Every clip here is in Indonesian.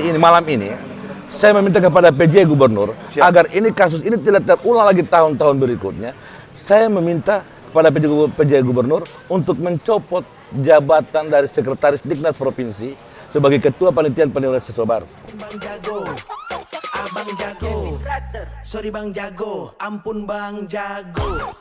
ini malam ini saya meminta kepada PJ Gubernur agar ini kasus ini tidak terulang lagi tahun-tahun berikutnya. Saya meminta kepada PJ Gubernur untuk mencopot jabatan dari Sekretaris Diknas Provinsi sebagai Ketua Panitia Penilaian Siswa Baru. Bang Jago, Abang Jago, sorry Bang Jago, ampun Bang Jago.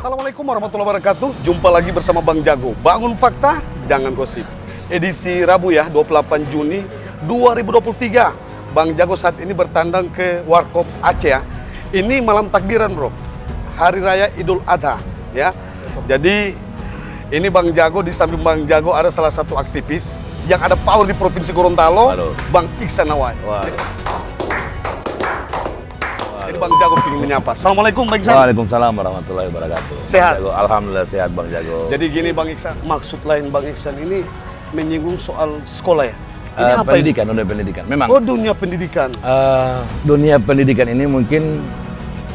Assalamualaikum warahmatullahi wabarakatuh. Jumpa lagi bersama Bang Jago. Bangun fakta, jangan gosip. Edisi Rabu ya, 28 Juni 2023. Bang Jago saat ini bertandang ke Warkop Aceh ya. Ini malam takbiran bro. Hari Raya Idul Adha ya. Jadi ini Bang Jago, di samping Bang Jago ada salah satu aktivis yang ada power di Provinsi Gorontalo. Halo. Bang Iksan Nawai. Wah. Jadi Bang Jago ingin menyapa. Assalamualaikum Bang Iksan. Waalaikumsalam warahmatullahi wabarakatuh. Sehat? Bang Jago. Alhamdulillah sehat Bang Jago. Jadi gini Bang Iksan, maksud lain Bang Iksan ini menyinggung soal sekolah ya? Ini apa pendidikan, dunia pendidikan. Memang Oh dunia pendidikan. dunia pendidikan ini mungkin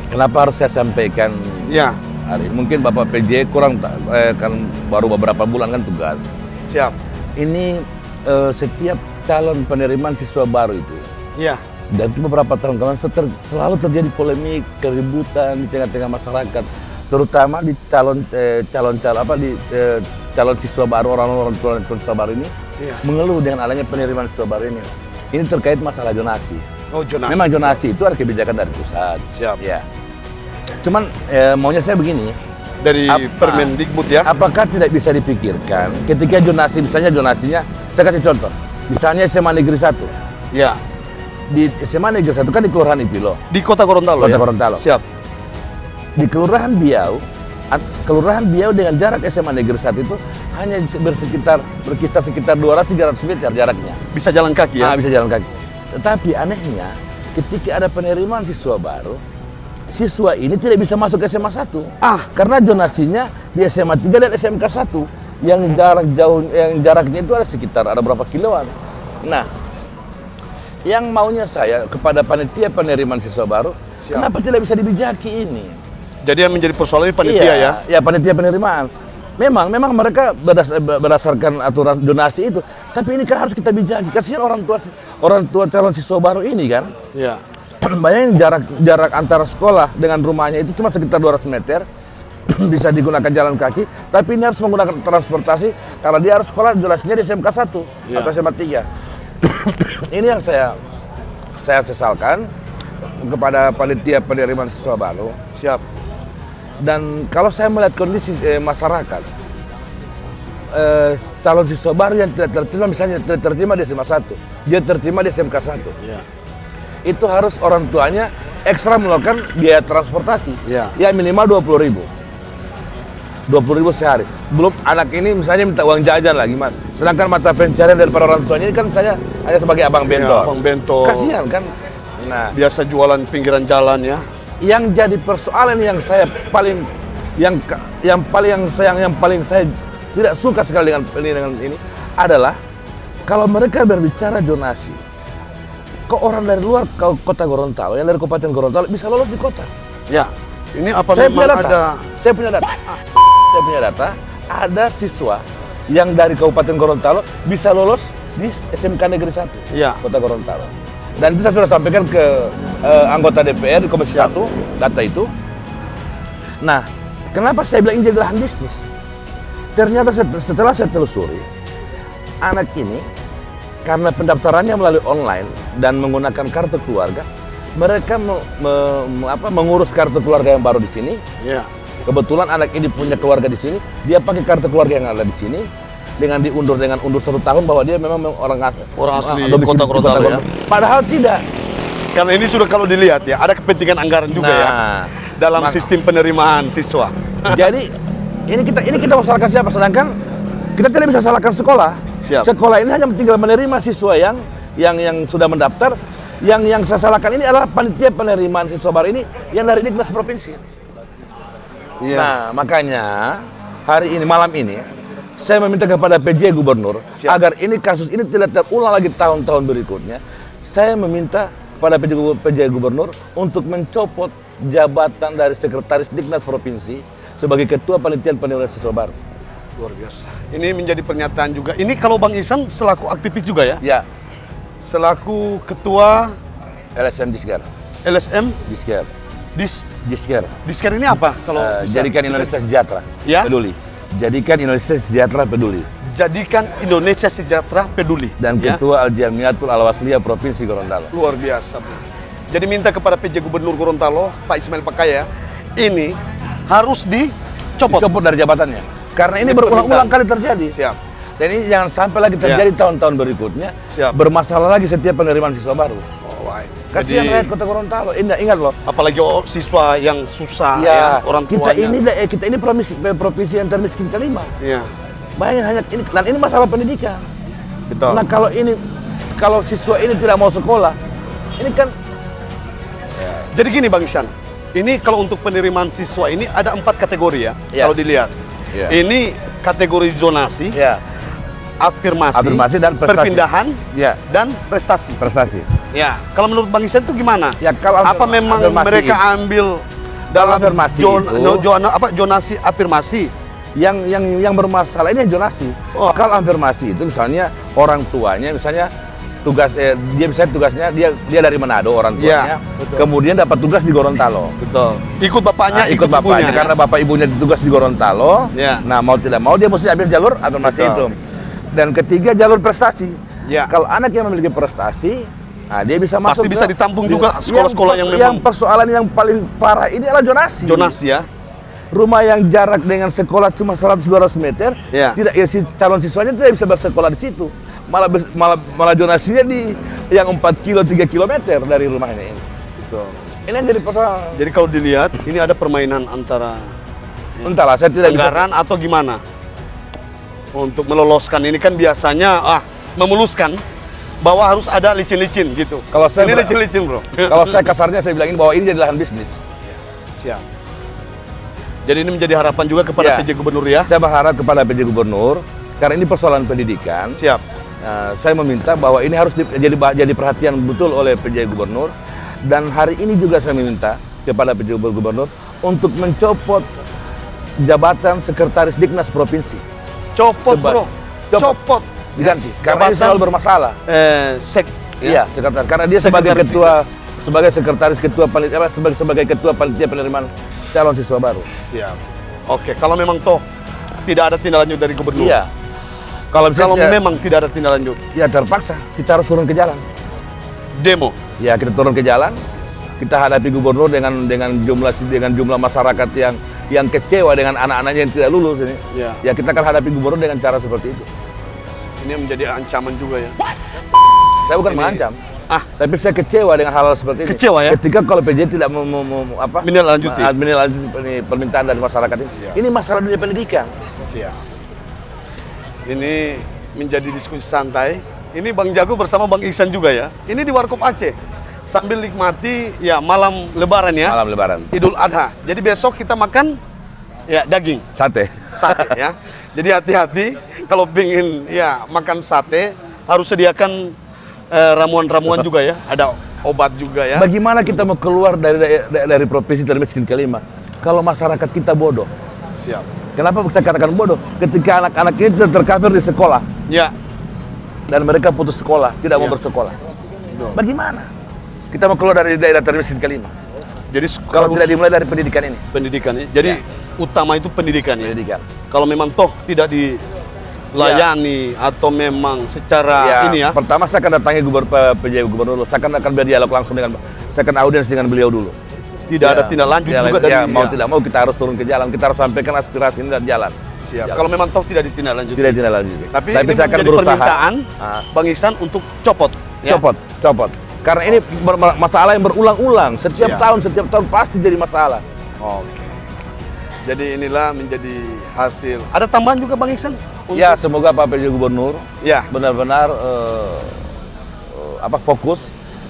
kenapa harus saya sampaikan Ya, hari ini? Mungkin Bapak PJ kurang kan baru beberapa bulan kan tugas. siap. Ini setiap calon penerimaan siswa baru itu Ya, dan itu beberapa tahun kemarin selalu terjadi polemik, keributan di tengah-tengah masyarakat, terutama di calon siswa baru, orang-orang tua siswa baru ini Iya. mengeluh dengan adanya penerimaan siswa baru ini. Ini terkait masalah zonasi. oh jonasi. Memang zonasi itu ada kebijakan dari pusat. Siap. Ya. Cuman maunya saya begini, Dari Permendikbud ya. apakah tidak bisa dipikirkan ketika zonasi, misalnya zonasinya, saya kasih contoh, misalnya SMA Negeri 1. Ya, Di SMA Negeri 1 kan di Kelurahan Ipilo, di Kota Gorontalo Kota ya. Gorontalo. Siap. Di Kelurahan Biau dengan jarak SMA Negeri 1 itu hanya berkisar sekitar 200-300 meter jaraknya. Bisa jalan kaki ya. Bisa jalan kaki. Tetapi anehnya, ketika ada penerimaan siswa baru, siswa ini tidak bisa masuk ke SMA 1. Karena zonasinya di SMA 3 dan SMK 1 yang jaraknya itu ada sekitar berapa kiloan. Nah, yang maunya saya kepada panitia penerimaan siswa baru, Siap. kenapa tidak bisa dibijaki ini? Jadi yang menjadi persoalan ini panitia ya. Ya panitia penerimaan. Memang mereka berdasarkan aturan donasi itu, tapi ini kan harus kita bijaki. Kasihan orang tua calon siswa baru ini kan. Ya. Bayangin jarak antara sekolah dengan rumahnya itu cuma sekitar 200 meter. Bisa digunakan jalan kaki, tapi ini harus menggunakan transportasi karena dia harus sekolah zonasinya di SMK 1 Ya. atau SMA 3. Ini yang saya sesalkan kepada panitia penerimaan siswa baru. Siap. Dan kalau saya melihat kondisi masyarakat, calon siswa baru yang tidak terterima, misalnya tidak terterima di SMA 1, dia terterima di SMK 1, Ya. itu harus orang tuanya ekstra melakukan biaya transportasi, Ya. ya minimal 20.000 sehari. Belum anak ini misalnya minta uang jajan lagi, Mas. Sedangkan mata pencarian daripada orang tuanya ini kan misalnya hanya sebagai abang bentor. abang bentor. Kasihan kan? Nah, Biasa jualan pinggiran jalan ya. yang jadi persoalan yang saya paling saya tidak suka sekali dengan ini adalah kalau mereka berbicara zonasi, kok orang dari luar kota Gorontalo, yang dari Kabupaten Gorontalo bisa lolos di kota. Ya. Ini apa Saya memang punya data. ada Saya punya data. Ada siswa yang dari Kabupaten Gorontalo bisa lolos di SMK Negeri 1, Ya. Kota Gorontalo. Dan itu saya sudah sampaikan ke anggota DPR di Komisi 1, data itu. Nah, kenapa saya bilang ini jadi lahan bisnis? Ternyata setelah saya telusuri, anak ini karena pendaftarannya melalui online dan menggunakan kartu keluarga, mereka mengurus kartu keluarga yang baru di sini. ya. Kebetulan anak ini punya keluarga di sini, dia pakai kartu keluarga yang ada di sini dengan undur 1 tahun bahwa dia memang orang asli domisili Kota di Gorontalo ya. Padahal tidak. Karena ini sudah kalau dilihat ya, ada kepentingan anggaran juga ya dalam sistem penerimaan siswa. Jadi ini kita mau salahkan siapa? Sedangkan kita tidak bisa salahkan sekolah. Siap. Sekolah ini hanya tinggal menerima siswa yang sudah mendaftar. Yang saya salahkan ini adalah panitia penerimaan siswa baru ini yang dari Diknas Provinsi. Iya. Nah, makanya hari ini malam ini saya meminta kepada PJ Gubernur agar ini kasus ini tidak terulang lagi tahun-tahun berikutnya. Saya meminta kepada PJ Gubernur untuk mencopot jabatan dari Sekretaris Diknas Provinsi sebagai Ketua Panitia Penilaian Siswa Baru. Luar biasa. Ini menjadi pernyataan juga. Ini kalau Bang Ihsan selaku aktivis juga ya? Ya, Selaku ketua LSM Disker. LSM Disker. Disker. Disker ini apa? Kalau bisa? Jadikan Indonesia sejahtera. Ya? Peduli. Jadikan Indonesia sejahtera peduli. Jadikan Indonesia sejahtera peduli. Dan ya? Ketua Al-Jamiatul Al-Wasliyah Provinsi Gorontalo. Luar biasa, Bro. Jadi minta kepada PJ Gubernur Gorontalo, Pak Ismail Pakaya, ini harus dicopot. Dicopot dari jabatannya. Karena ini Ini berulang-ulang permintaan. kali terjadi. Siap. Dan ini jangan sampai lagi terjadi tahun-tahun berikutnya. Siap. Bermasalah lagi setiap penerimaan siswa baru. Oh, baik. Kasihan Jadi, rakyat Kota Gorontalo. Ingat loh. apalagi siswa yang susah Ya, ya, orang kita tuanya. ini provinsi yang termiskin kelima. Iya, Bayangin hanya ini, dan ini masalah pendidikan. betul. Nah kalau siswa ini tidak mau sekolah, ini kan Jadi gini Bang Ihsan, ini kalau untuk penerimaan siswa ini ada 4 kategori ya, Ya. kalau dilihat. Ya. Ini kategori zonasi, ya afirmasi dan prestasi. perpindahan, Ya. dan prestasi. prestasi. Ya, kalau menurut Bang Ihsan itu gimana? Ya, kalau apa memang afirmasi mereka itu- ambil dalam afirmasi zonasi afirmasi? Yang bermasalah ini yang zonasi. Oh. Kalau afirmasi itu misalnya orang tuanya misalnya tugasnya dia dari Manado orang tuanya, Ya, betul. kemudian dapat tugas di Gorontalo. Betul. Ikut bapaknya, Nah, ikut bapaknya ibunya, karena bapak ibunya ditugas di Gorontalo. Ya. Nah, mau tidak mau dia mesti ambil jalur afirmasi Betul. itu. Dan ketiga jalur prestasi. Ya. Kalau anak yang memiliki prestasi, nah dia bisa Pasti masuk bisa ditampung juga sekolah-sekolah yang memang- persoalan yang paling parah ini adalah zonasi. zonasi ya. Rumah yang jarak dengan sekolah cuma 100-200 meter, Ya. si calon siswanya tidak bisa bersekolah di situ. Malah zonasinya di yang 4 kilo 3 kilometer dari rumahnya ini. Betul. Ini yang jadi persoalan. Jadi kalau dilihat ini ada permainan antara Entahlah, saya tidak bisa. anggaran atau gimana untuk meloloskan ini kan biasanya memuluskan bahwa harus ada licin-licin gitu. Kalau saya ini ber- licin-licin bro. Kalau saya kasarnya saya bilangin bahwa ini jadi lahan bisnis. Siap. Jadi ini menjadi harapan juga kepada Ya. PJ Gubernur ya. Saya berharap kepada PJ Gubernur karena ini persoalan pendidikan. Siap. Saya meminta bahwa ini harus jadi perhatian betul oleh PJ Gubernur, dan hari ini juga saya meminta kepada PJ Gubernur untuk mencopot jabatan Sekretaris Diknas Provinsi. Copot Seba- bro. Copot. Diganti karena ini Jabatan, selalu bermasalah. Sek. Iya, sekretaris karena dia sebagai Sekretaris ketua sebagai ketua panitia penerimaan calon siswa baru. Siap. Oke, kalau memang toh tidak ada tindak lanjut dari gubernur. Iya. Kalau Kalau misalnya memang tidak ada tindak lanjut, ya terpaksa kita harus turun ke jalan. demo. Ya, kita turun ke jalan. Kita hadapi gubernur dengan jumlah masyarakat yang kecewa dengan anak-anaknya yang tidak lulus ini. Ya. Ya, kita akan hadapi gubernur dengan cara seperti itu. Ini menjadi ancaman juga ya. Saya bukan Ini- mengancam. Tapi saya kecewa dengan hal seperti ini. Kecewa ya? Ketika kalau PJ tidak Menindaklanjuti. menindaklanjuti permintaan dari masyarakat ini. Siap. Ini masalah dunia pendidikan. Siap. Ini menjadi diskusi santai. Ini Bang Jago bersama Bang Ihsan juga ya. Ini di Warkop Aceh. Sambil nikmati ya malam lebaran ya. Malam Lebaran. Idul Adha. Jadi besok kita makan ya daging, Sate. sate ya. Jadi hati-hati kalau pengen ya makan sate harus sediakan ramuan-ramuan juga ya. Ada obat juga ya. Bagaimana kita mau keluar dari provinsi termiskin kelima kalau masyarakat kita bodoh? Siap. Kenapa saya katakan bodoh? Ketika anak-anak ini terkafir di sekolah Ya. dan mereka putus sekolah, tidak mau Ya. bersekolah. Bagaimana kita mau keluar dari daerah termiskin kelima Jadi kalau harus tidak dimulai dari pendidikan ini? pendidikan ya. Jadi Ya. utama itu pendidikan ya. Pendidikan. Kalau memang toh tidak dilayani atau memang secara ini ya. Pertama saya akan datangi PJ Gubernur, saya akan berdialog langsung saya akan audiens dengan beliau dulu. Tidak ada tindak lanjut juga dari mau tidak mau kita harus turun ke jalan, kita harus sampaikan aspirasi ini dan jalan. Siap. Jalan. Kalau memang toh tidak ditindaklanjuti. Tidak lanjut. Tapi ini saya akan menjadi berusaha. permintaan Bang Ihsan untuk copot. Ya? Copot. Karena ini masalah yang berulang-ulang. Setiap Siap. tahun pasti jadi masalah. Oke. Jadi inilah menjadi hasil. Ada tambahan juga Bang Ihsan? Ya, semoga Pak PJ Gubernur Ya. benar-benar fokus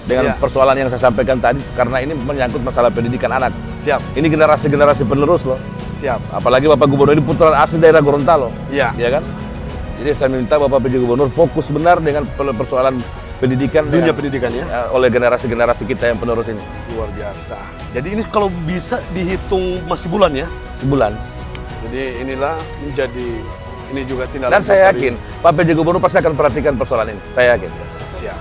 dengan Ya. persoalan yang saya sampaikan tadi, karena ini menyangkut masalah pendidikan anak. Siap. Ini generasi penerus loh. Siap. Apalagi Bapak Gubernur ini putra asli daerah Gorontalo. Ya. Ya kan? Jadi saya minta Bapak PJ Gubernur fokus benar dengan persoalan pendidikan Dunia dengan- pendidikan ya. oleh generasi kita yang penerus ini. Luar biasa. Jadi ini kalau bisa dihitung masih bulan ya. Sebulan. Jadi inilah menjadi Ini juga tidak Dan luput saya dari- yakin Pak PJ Gubernur pasti akan perhatikan persoalan ini. Saya yakin. Siap.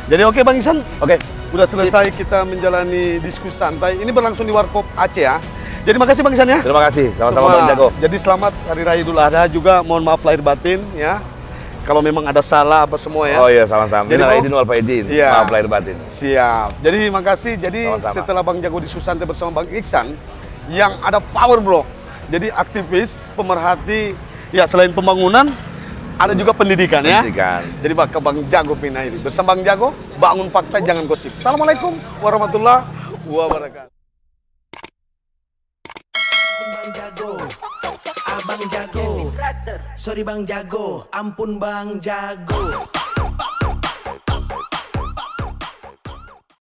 Jadi oke Bang Ihsan, Oke. udah selesai kita menjalani diskusi santai. Ini berlangsung di Warkop Aceh ya. Jadi makasih Bang Ihsan ya. Terima kasih. Sama-sama Semua. Bang Jago. Jadi selamat Hari Raya Idul Adha juga. Mohon maaf lahir batin ya. Kalau memang ada salah apa semua ya. Oh iya, sama-sama. Jadi, Minal Bang, aidin wal faidin. Iya. Maaf lahir batin. Siap. Jadi makasih. Jadi Sama-sama. setelah Bang Jago diskusi santai bersama Bang Iksan yang ada power block. Jadi aktivis, pemerhati, ya selain pembangunan ada juga pendidikan ya. Pendidikan. Jadi bakal Bang Jago pindah ini. Bersama Bang Jago, bangun fakta jangan gosip. Assalamualaikum warahmatullahi wabarakatuh. Bang Jago, Abang Jago, sorry Bang Jago, ampun Bang Jago.